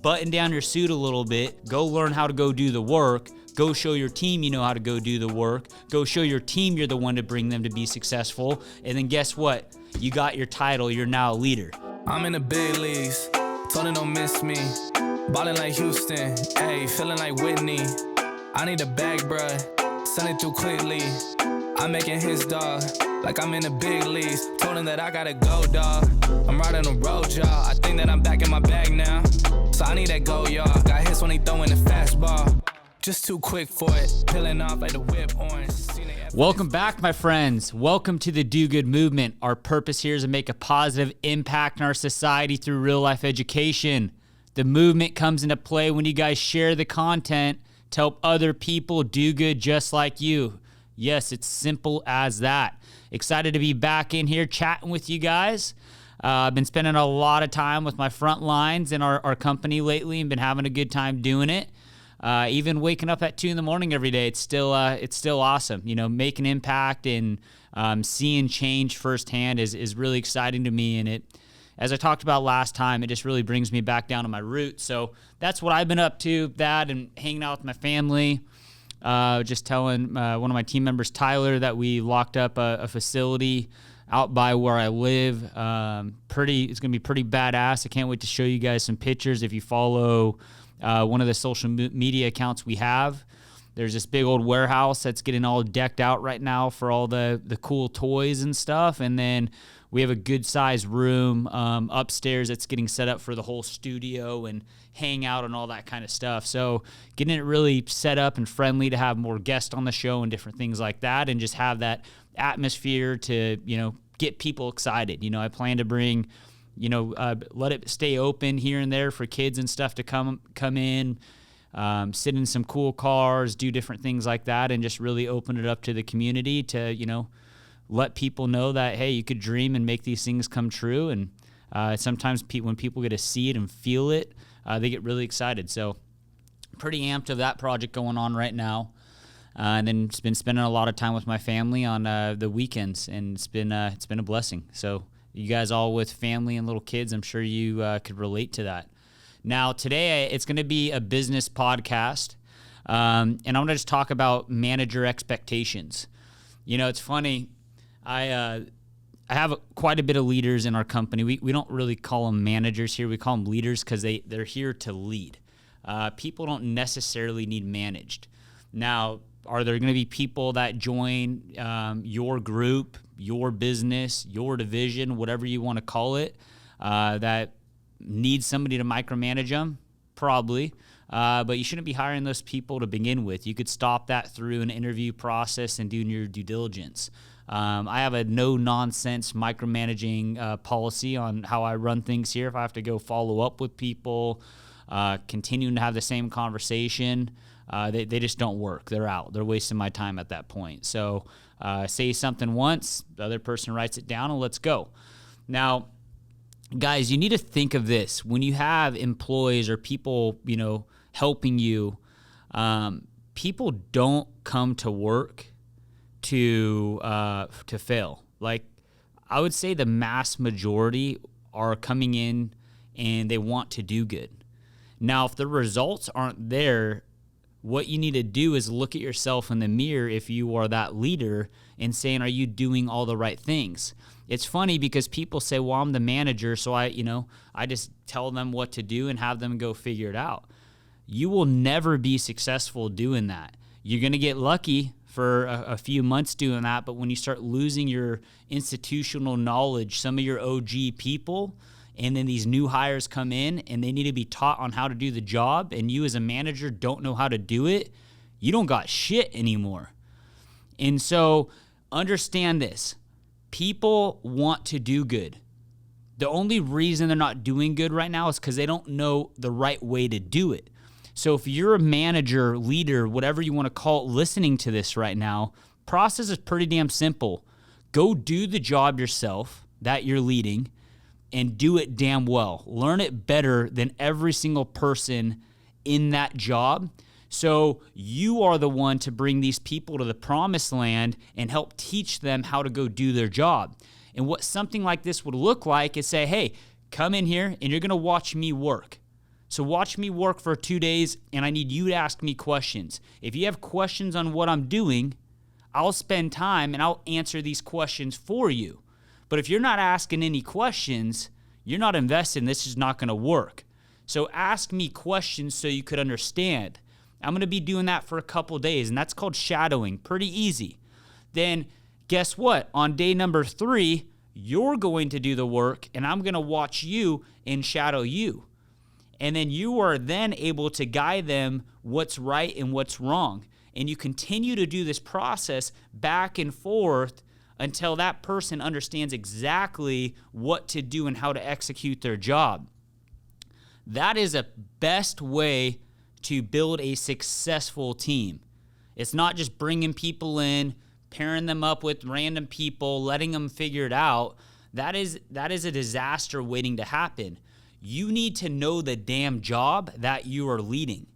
button down your suit a little bit, go learn how to go do the work, go show your team you know how to go do the work, go show your team you're the one to bring them to be successful, and then guess what? You got your title, you're now a leader. I'm in the big leagues, told them don't miss me. Ballin' like Houston, ayy, feeling like Whitney. I need a bag, bruh, send it through quickly. I'm making his dog, like I'm in the big leagues. Told him that I gotta go, dog. I'm riding the road, y'all. I think that I'm back in my bag now. So I need that go, y'all. Got hits when he throwing the fastball. Just too quick for it, peeling off like the whip orange. Welcome back, my friends. Welcome to the Do Good Movement. Our purpose here is to make a positive impact in our society through real life education. The movement comes into play when you guys share the content to help other people do good just like you. Yes, it's simple as that. Excited to be back in here chatting with you guys. I've been spending a lot of time with my front lines in our company lately and been having a good time doing it. Even waking up at 2 a.m. every day, it's still awesome. You know, making impact and seeing change firsthand is really exciting to me. And it, as I talked about last time, it just really brings me back down to my roots. So that's what I've been up to, that and hanging out with my family. Just telling one of my team members, Tyler, that we locked up a facility out by where I live. It's going to be pretty badass. I can't wait to show you guys some pictures. If you follow one of the social media accounts we have, there's this big old warehouse that's getting all decked out right now for all the cool toys and stuff. And then we have a good sized room upstairs that's getting set up for the whole studio and hang out and all that kind of stuff. So getting it really set up and friendly to have more guests on the show and different things like that, and just have that atmosphere to, you know, get people excited. You know, I plan to bring, you know, let it stay open here and there for kids and stuff to come in, sit in some cool cars, do different things like that, and just really open it up to the community to, you know, let people know that, hey, you could dream and make these things come true. And sometimes when people get to see it and feel it, they get really excited. So pretty amped of that project going on right now. And then it's been spending a lot of time with my family on the weekends, and it's been a blessing. So you guys all with family and little kids, I'm sure you could relate to that. Now today it's going to be a business podcast, and I'm going to just talk about manager expectations. You know, it's funny. I have quite a bit of leaders in our company. We don't really call them managers here. We call them leaders because they're here to lead. People don't necessarily need managed. Now, are there going to be people that join your group, your business, your division, whatever you want to call it, that need somebody to micromanage them? Probably. But you shouldn't be hiring those people to begin with. You could stop that through an interview process and doing your due diligence. I have a no-nonsense micromanaging policy on how I run things here. If I have to go follow up with people, continuing to have the same conversation, they just don't work. They're out. They're wasting my time at that point. So say something once, the other person writes it down, and let's go. Now, guys, you need to think of this. When you have employees or people, you know, helping you, people don't come to work to fail. Like, I would say the mass majority are coming in and they want to do good. Now, if the results aren't there, what you need to do is look at yourself in the mirror if you are that leader and saying, are you doing all the right things? It's funny because people say, well, I'm the manager, so I just tell them what to do and have them go figure it out. You will never be successful doing that. You're going to get lucky for a few months doing that, but when you start losing your institutional knowledge, some of your OG people, and then these new hires come in and they need to be taught on how to do the job, and you as a manager don't know how to do it, you don't got shit anymore. And so understand this. People want to do good. The only reason they're not doing good right now is because they don't know the right way to do it. So if you're a manager, leader, whatever you want to call it, listening to this right now, process is pretty damn simple. Go do the job yourself that you're leading and do it damn well. Learn it better than every single person in that job. So you are the one to bring these people to the promised land and help teach them how to go do their job. And what something like this would look like is say, hey, come in here and you're going to watch me work. So watch me work for 2 days, and I need you to ask me questions. If you have questions on what I'm doing, I'll spend time and I'll answer these questions for you. But if you're not asking any questions, you're not investing. This is not going to work. So ask me questions so you could understand. I'm going to be doing that for a couple days, and that's called shadowing. Pretty easy. Then guess what? On day number 3, you're going to do the work, and I'm going to watch you and shadow you. And then you are then able to guide them what's right and what's wrong. And you continue to do this process back and forth until that person understands exactly what to do and how to execute their job. That is a best way to build a successful team. It's not just bringing people in, pairing them up with random people, letting them figure it out. That is a disaster waiting to happen. You need to know the damn job that you are leading.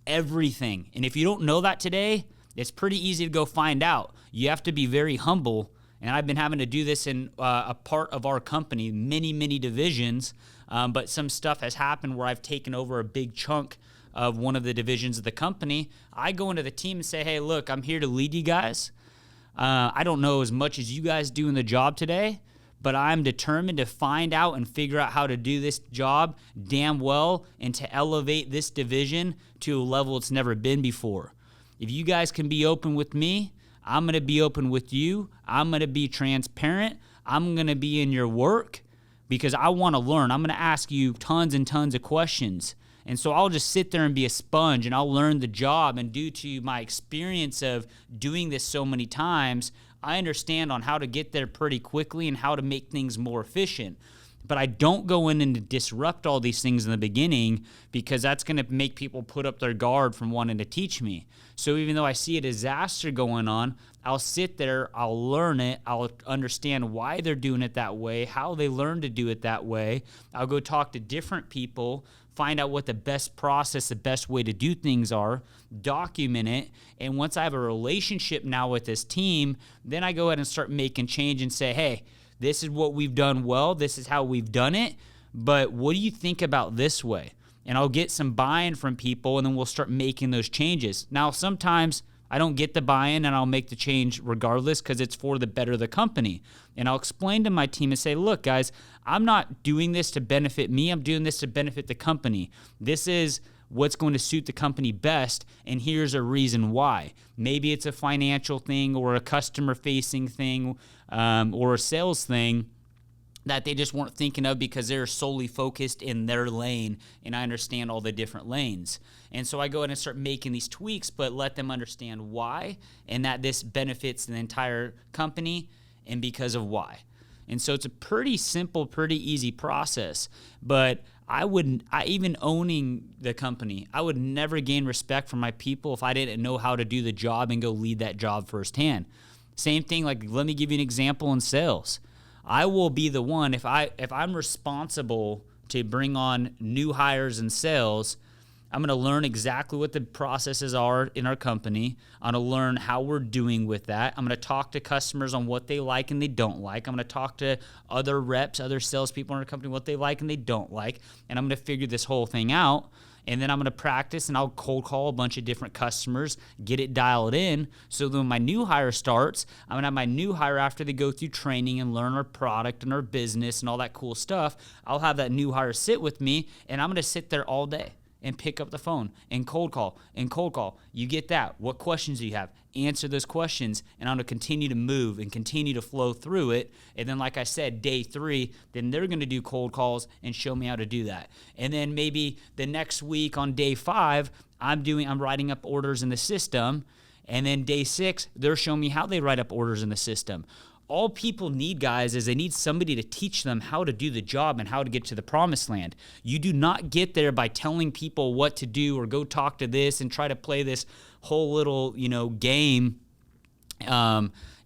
Everything. And if you don't know that today, it's pretty easy to go find out. You have to be very humble. And I've been having to do this in a part of our company, many divisions. But some stuff has happened where I've taken over a big chunk of one of the divisions of the company. I go into the team and say, hey, look, I'm here to lead you guys. I don't know as much as you guys do in the job today, but I'm determined to find out and figure out how to do this job damn well and to elevate this division to a level it's never been before. If you guys can be open with me, I'm going to be open with you. I'm going to be transparent. I'm going to be in your work because I want to learn. I'm going to ask you tons and tons of questions. And so I'll just sit there and be a sponge and I'll learn the job. And due to my experience of doing this so many times, I understand on how to get there pretty quickly and how to make things more efficient. But I don't go in and disrupt all these things in the beginning because that's going to make people put up their guard from wanting to teach me. So even though I see a disaster going on, I'll sit there, I'll learn it, I'll understand why they're doing it that way, how they learned to do it that way. I'll go talk to different people, find out what the best process, the best way to do things are, document it, and once I have a relationship now with this team, then I go ahead and start making change and say, hey, this is what we've done well, this is how we've done it, but what do you think about this way? And I'll get some buy-in from people, and then we'll start making those changes. Now, sometimes I don't get the buy-in, and I'll make the change regardless because it's for the better of the company. And I'll explain to my team and say, look, guys, I'm not doing this to benefit me. I'm doing this to benefit the company. This is what's going to suit the company best, and here's a reason why. Maybe it's a financial thing or a customer-facing thing or a sales thing that they just weren't thinking of because they're solely focused in their lane, and I understand all the different lanes. And so I go ahead and start making these tweaks, but let them understand why and that this benefits the entire company and because of why. And so it's a pretty simple, pretty easy process. But even owning the company, I would never gain respect from my people if I didn't know how to do the job and go lead that job firsthand. Same thing, like let me give you an example in sales. I will be the one, if I'm responsible to bring on new hires in sales, I'm going to learn exactly what the processes are in our company. I'm going to learn how we're doing with that. I'm going to talk to customers on what they like and they don't like. I'm going to talk to other reps, other salespeople in our company, what they like and they don't like. And I'm going to figure this whole thing out. And then I'm going to practice and I'll cold call a bunch of different customers, get it dialed in. So then when my new hire starts, I'm going to have my new hire after they go through training and learn our product and our business and all that cool stuff. I'll have that new hire sit with me and I'm going to sit there all day and pick up the phone and cold call and cold call. You get that. What questions do you have? Answer those questions, and I'm going to continue to move and continue to flow through it. And then, like I said, day 3, then they're going to do cold calls and show me how to do that. And then maybe the next week on day 5, I'm writing up orders in the system. And then day 6, they're showing me how they write up orders in the system. All people need, guys, is they need somebody to teach them how to do the job and how to get to the promised land. You do not get there by telling people what to do or go talk to this and try to play this whole little, game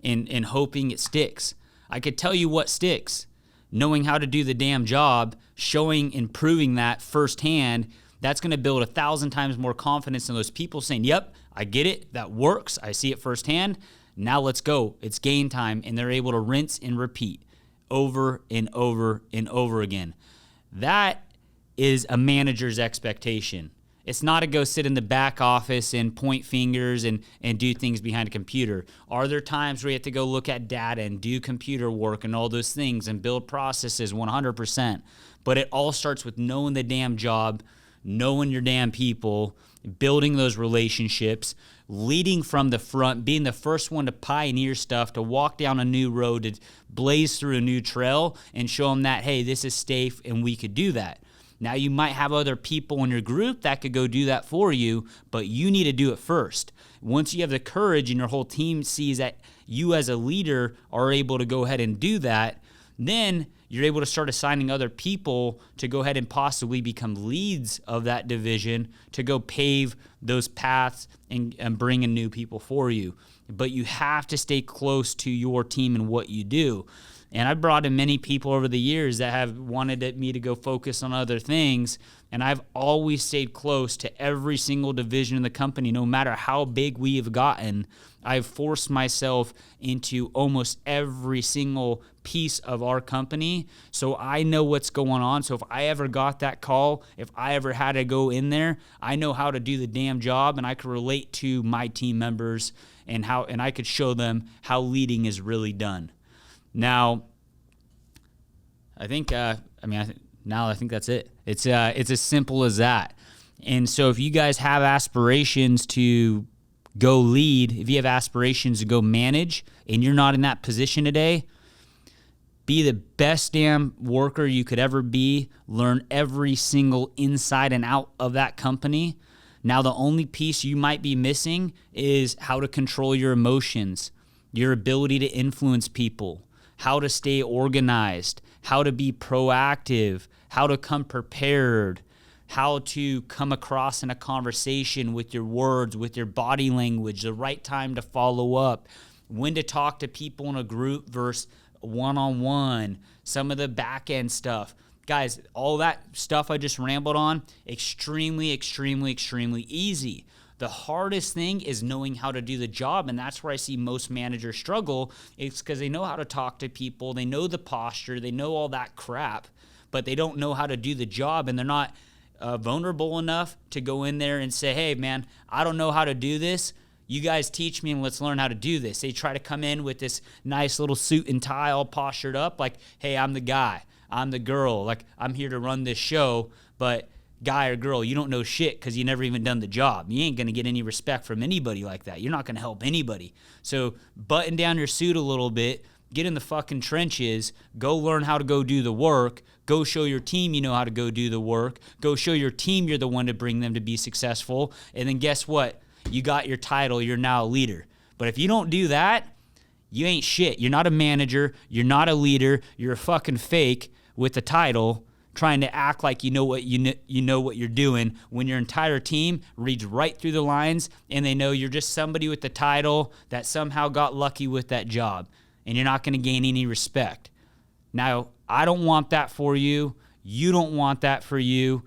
in hoping it sticks. I could tell you what sticks. Knowing how to do the damn job, showing and proving that firsthand, that's going to build 1,000 times more confidence in those people saying, yep, I get it, that works, I see it firsthand. Now let's go. It's game time, and they're able to rinse and repeat over and over and over again. That is a manager's expectation. It's not to go sit in the back office and point fingers and do things behind a computer. Are there times where you have to go look at data and do computer work and all those things and build processes? 100%. But it all starts with knowing the damn job, knowing your damn people, building those relationships, leading from the front, being the first one to pioneer stuff, to walk down a new road, to blaze through a new trail and show them that, hey, this is safe and we could do that. Now, you might have other people in your group that could go do that for you, but you need to do it first. Once you have the courage and your whole team sees that you as a leader are able to go ahead and do that, then you're able to start assigning other people to go ahead and possibly become leads of that division to go pave those paths and bring in new people for you. But you have to stay close to your team and what you do. And I brought in many people over the years that have wanted me to go focus on other things, and I've always stayed close to every single division in the company. No matter how big we have gotten, I've forced myself into almost every single piece of our company, so I know what's going on. So if I ever got that call, if I ever had to go in there, I know how to do the damn job, and I could relate to my team members and I could show them how leading is really done. Now, I think that's it. It's as simple as that. And so if you guys have aspirations to go lead, if you have aspirations to go manage, and you're not in that position today, be the best damn worker you could ever be. Learn every single inside and out of that company. Now, the only piece you might be missing is how to control your emotions, your ability to influence people, how to stay organized, how to be proactive, how to come prepared, how to come across in a conversation with your words, with your body language, the right time to follow up, when to talk to people in a group versus one-on-one, some of the back-end stuff. Guys, all that stuff I just rambled on, extremely, extremely, extremely easy. The hardest thing is knowing how to do the job, and that's where I see most managers struggle. It's because they know how to talk to people, they know the posture, they know all that crap, but they don't know how to do the job, and they're not vulnerable enough to go in there and say, hey, man, I don't know how to do this. You guys teach me and let's learn how to do this. They try to come in with this nice little suit and tie all postured up like, hey, I'm the guy, I'm the girl, like I'm here to run this show, but guy or girl, you don't know shit because you never even done the job. You ain't going to get any respect from anybody like that. You're not going to help anybody. So button down your suit a little bit, get in the fucking trenches, go learn how to go do the work, go show your team you know how to go do the work, go show your team you're the one to bring them to be successful, and then guess what? You got your title, you're now a leader. But if you don't do that, you ain't shit. You're not a manager, you're not a leader, you're a fucking fake with a title, trying to act like you know what you're doing when your entire team reads right through the lines and they know you're just somebody with the title that somehow got lucky with that job, and you're not going to gain any respect. Now, I don't want that for you. You don't want that for you.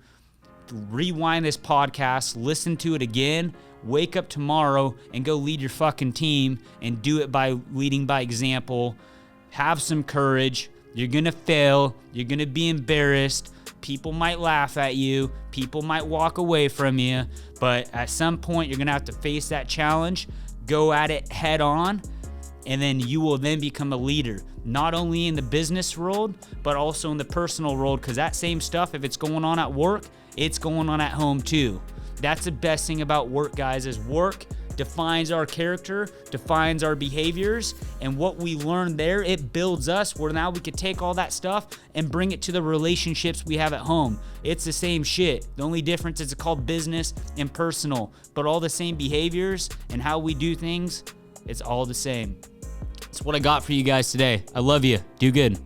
Rewind this podcast, listen to it again, wake up tomorrow and go lead your fucking team and do it by leading by example. Have some courage. You're going to fail. You're going to be embarrassed. People might laugh at you. People might walk away from you. But at some point, you're going to have to face that challenge, go at it head on, and then you will then become a leader, not only in the business world, but also in the personal world, because that same stuff, if it's going on at work, it's going on at home too. That's the best thing about work, guys, is work defines our character, defines our behaviors, and what we learn there, it builds us, where now we could take all that stuff and bring it to the relationships we have at home. It's the same shit. The only difference is it's called business and personal, but all the same behaviors and how we do things, it's all the same. That's what I got for you guys today. I love you. Do good.